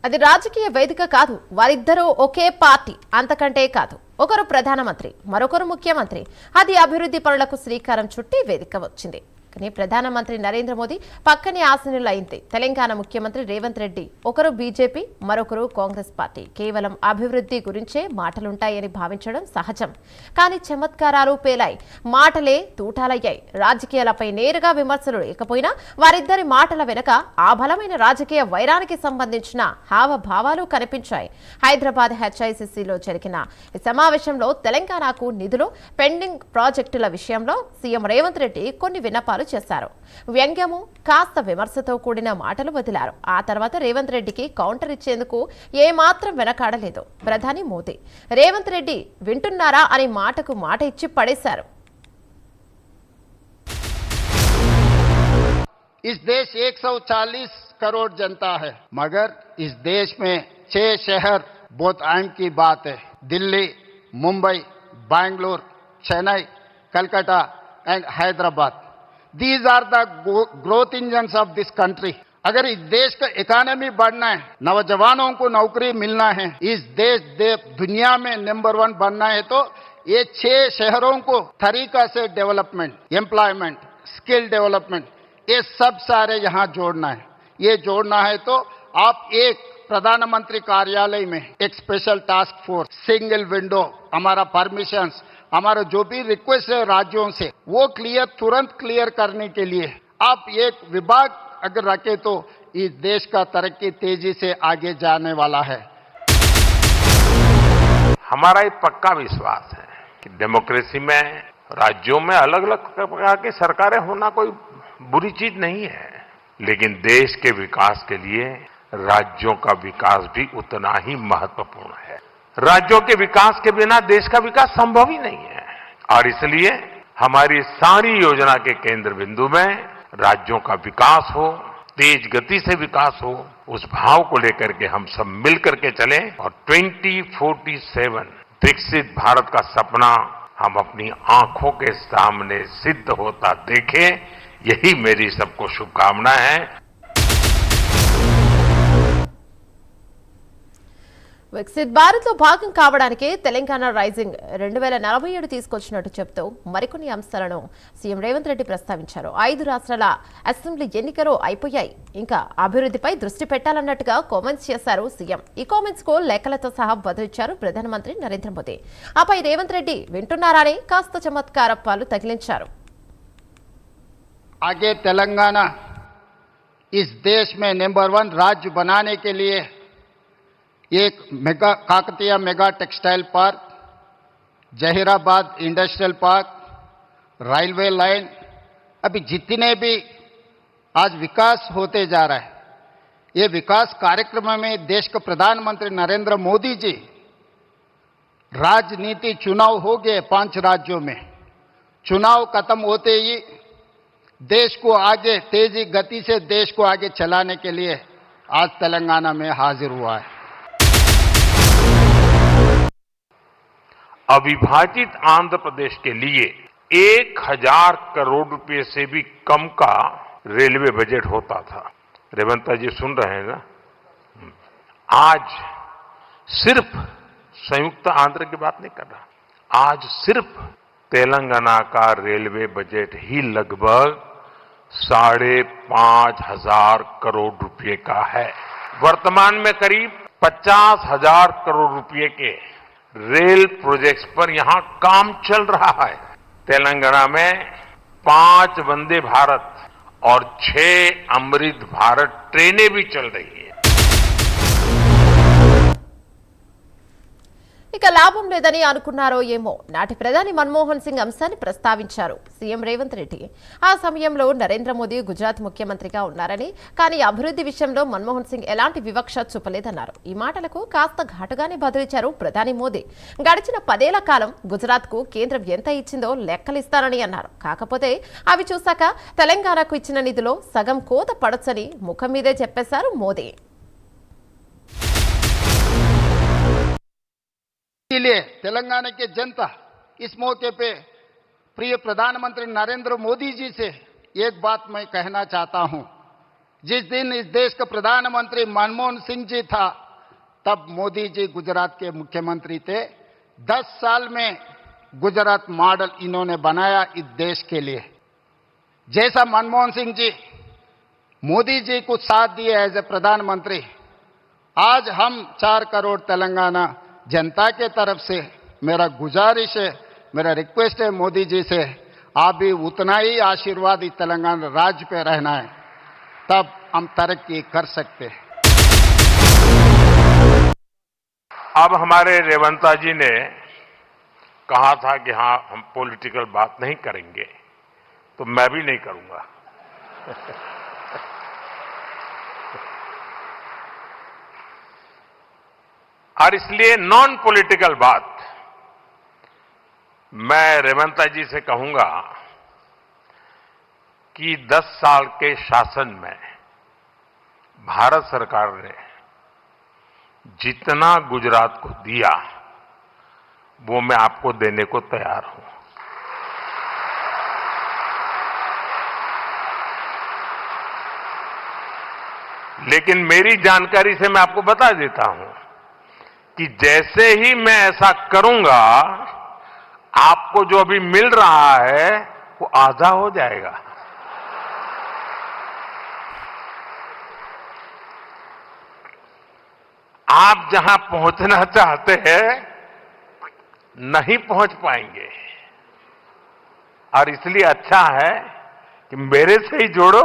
అది రాజకీయ వేదిక కాదు. వారిద్దరూ ఒకే పార్టీ, అంతకంటే కాదు. ఒకరు ప్రధానమంత్రి, మరొకరు ముఖ్యమంత్రి. అది అభివృద్ధి పనులకు శ్రీకారం చుట్టి వేదిక వచ్చింది. కానీ ప్రధానమంత్రి నరేంద్ర మోదీ పక్కనే ఆసీనులైంది తెలంగాణ ముఖ్యమంత్రి రేవంత్ రెడ్డి. ఒకరు బీజేపీ, మరొకరు కాంగ్రెస్ పార్టీ. కేవలం అభివృద్ధి గురించే మాటలుంటాయని భావించడం సహజం. కానీ చమత్కారాలు పేలాయి, మాటలే తూటాలయ్యాయి. రాజకీయాలపై నేరుగా విమర్శలు లేకపోయినా వారిద్దరి మాటల వెనుక ఆ బలమైన రాజకీయ వైరానికి సంబంధించిన హావభావాలు కనిపించాయి. హైదరాబాద్ హెచ్ఐసిసిలో జరిగిన ఈ సమావేశంలో తెలంగాణకు నిధులు, పెండింగ్ ప్రాజెక్టుల విషయంలో సీఎం రేవంత్ రెడ్డి కొన్ని విన్నపాలు చేశారు. వ్యంగ్యము, కాస్త విమర్శతో కూడిన మాటలు వదిలారు. ఆ తర్వాత రేవంత్ రెడ్డికి కౌంటర్ ఇచ్చేందుకు ఏమాత్రం వెనకాడలేదు ప్రధాని మోదీ. రేవంత్ రెడ్డి వింటున్నారా అని మాటకు మాట ఇచ్చి పడేశారు. इस देश 140 करोड़ जनता है, मगर इस देश में 6 शहर बहुत अहम की बात है। Delhi, Mumbai, Bangalore, Chennai, Calcutta and Hyderabad. These are the growth engines of this country. अगर इस देश का इकोनॉमी बढ़ना है, नौजवानों को नौकरी मिलना है, इस देश दुनिया में नंबर 1 बनना है, तो ये 6 शहरों को तरीका से डेवलपमेंट, एम्प्लॉयमेंट, स्किल डेवलपमेंट, ये सब सारे यहाँ जोड़ना है। ये जोड़ना है तो आप एक प्रधानमंत्री कार्यालय में एक special task force, single window, हमारा परमिशंस, हमारा जो भी रिक्वेस्ट है राज्यों से, वो तुरंत क्लियर करने के लिए आप एक विभाग अगर रखे तो इस देश का तरक्की तेजी से आगे जाने वाला है। हमारा एक पक्का विश्वास है कि डेमोक्रेसी में राज्यों में अलग अलग प्रकार की सरकारें होना कोई बुरी चीज नहीं है, लेकिन देश के विकास के लिए राज्यों का विकास भी उतना ही महत्वपूर्ण है। राज्यों के विकास के बिना देश का विकास संभव ही नहीं है, और इसलिए हमारी सारी योजना के केंद्र बिंदु में राज्यों का विकास हो, तेज गति से विकास हो, उस भाव को लेकर के हम सब मिलकर के चलें और 2047 विकसित भारत का सपना हम अपनी आंखों के सामने सिद्ध होता देखें। यही मेरी सबको शुभकामना है। వికసిత్ భారత్ లో భాగం కావడానికి తెలంగాణ రైజింగ్ 2047 తీసుకొచ్చినట్టు చెప్తూ మరికొన్ని అంశాలను సీఎం రేవంత్ రెడ్డి ప్రస్తావించారు. 5 రాష్ట్రాల అసెంబ్లీ ఎన్నికలు అయిపోయాయి, ఇంకా అభివృద్ధిపై దృష్టి పెట్టాలన్నట్టుగా కామెంట్స్ చేశారు సీఎం. ఈ కామెంట్స్ కు లెక్కలతో సహా బదులిచ్చారు ప్రధానమంత్రి నరేంద్ర మోదీ. ఆపై రేవంత్ రెడ్డి వింటున్నారని కాస్త చమత్కారప్పాలు తగిలించారు. आगे तेलंगाना इस देश में नंबर 1 राज्य बनाने के लिए एक Kakatiya mega textile park, Zaheerabad industrial park, railway line, अभी जितने भी आज विकास होते जा रहा है, ये विकास कार्यक्रम में देश के प्रधानमंत्री नरेंद्र मोदी जी राजनीति चुनाव हो गए 5 राज्यों में। चुनाव खत्म होते ही देश को आगे तेजी गति से देश को आगे चलाने के लिए आज तेलंगाना में हाजिर हुआ है। अविभाजित आंध्र प्रदेश के लिए 1000 करोड़ रुपए से भी कम का रेलवे बजट होता था। रेवंता जी सुन रहे हैं ना? आज सिर्फ संयुक्त आंध्र की बात नहीं कर रहा, आज सिर्फ तेलंगाना का रेलवे बजट ही लगभग 5,500 करोड़ रुपए का है। वर्तमान में करीब 50,000 करोड़ रुपए के रेल प्रोजेक्ट्स पर यहां काम चल रहा है। तेलंगाना में 5 वंदे भारत और 6 अमृत भारत ट्रेनें भी चल रही है। ఇక లాభం లేదని అనుకున్నారో ఏమో, నాటి ప్రధాని మన్మోహన్ సింగ్ అంశాన్ని ప్రస్తావించారు సీఎం రేవంత్ రెడ్డి. ఆ సమయంలో నరేంద్ర మోదీ గుజరాత్ ముఖ్యమంత్రిగా ఉన్నారని, కానీ అభివృద్ధి విషయంలో మన్మోహన్ సింగ్ ఎలాంటి వివక్ష చూపలేదన్నారు. ఈ మాటలకు కాస్త ఘాటుగానే బదులిచ్చారు ప్రధాని మోదీ. గడిచిన 10 ఏళ్ల కాలం గుజరాత్ కు కేంద్రం ఎంత ఇచ్చిందో లెక్కలిస్తానని అన్నారు. కాకపోతే అవి చూశాక తెలంగాణకు ఇచ్చిన నిధులో సగం కోత పడొచ్చని ముఖం మీదే చెప్పేశారు మోదీ. इसलिए तेलंगाना के जनता इस मौके पे प्रिय प्रधानमंत्री नरेंद्र मोदी जी से एक बात मैं कहना चाहता हूं जिस दिन इस देश का प्रधानमंत्री मनमोहन सिंह जी था, तब मोदी जी गुजरात के मुख्यमंत्री थे। 10 साल में गुजरात मॉडल इन्होंने बनाया इस देश के लिए। जैसा मनमोहन सिंह जी मोदी जी को साथ दिए एज ए प्रधानमंत्री, आज हम 4 करोड़ तेलंगाना जनता के तरफ से मेरा गुजारिश है, मेरा रिक्वेस्ट है मोदी जी से, आप भी उतना ही आशीर्वाद इस तेलंगाना राज्य पे रहना है, तब हम तरक्की कर सकते हैं। अब हमारे रेवंता जी ने कहा था कि हाँ हम पॉलिटिकल बात नहीं करेंगे, तो मैं भी नहीं करूंगा। और इसलिए नॉन पॉलिटिकल बात मैं रेवंता जी से कहूंगा कि 10 साल के शासन में भारत सरकार ने जितना गुजरात को दिया वो मैं आपको देने को तैयार हूं। लेकिन मेरी जानकारी से मैं आपको बता देता हूं कि जैसे ही मैं ऐसा करूंगा, आपको जो अभी मिल रहा है वो आधा हो जाएगा। आप जहां पहुंचना चाहते हैं नहीं पहुंच पाएंगे, और इसलिए अच्छा है कि मेरे से ही जोड़ो,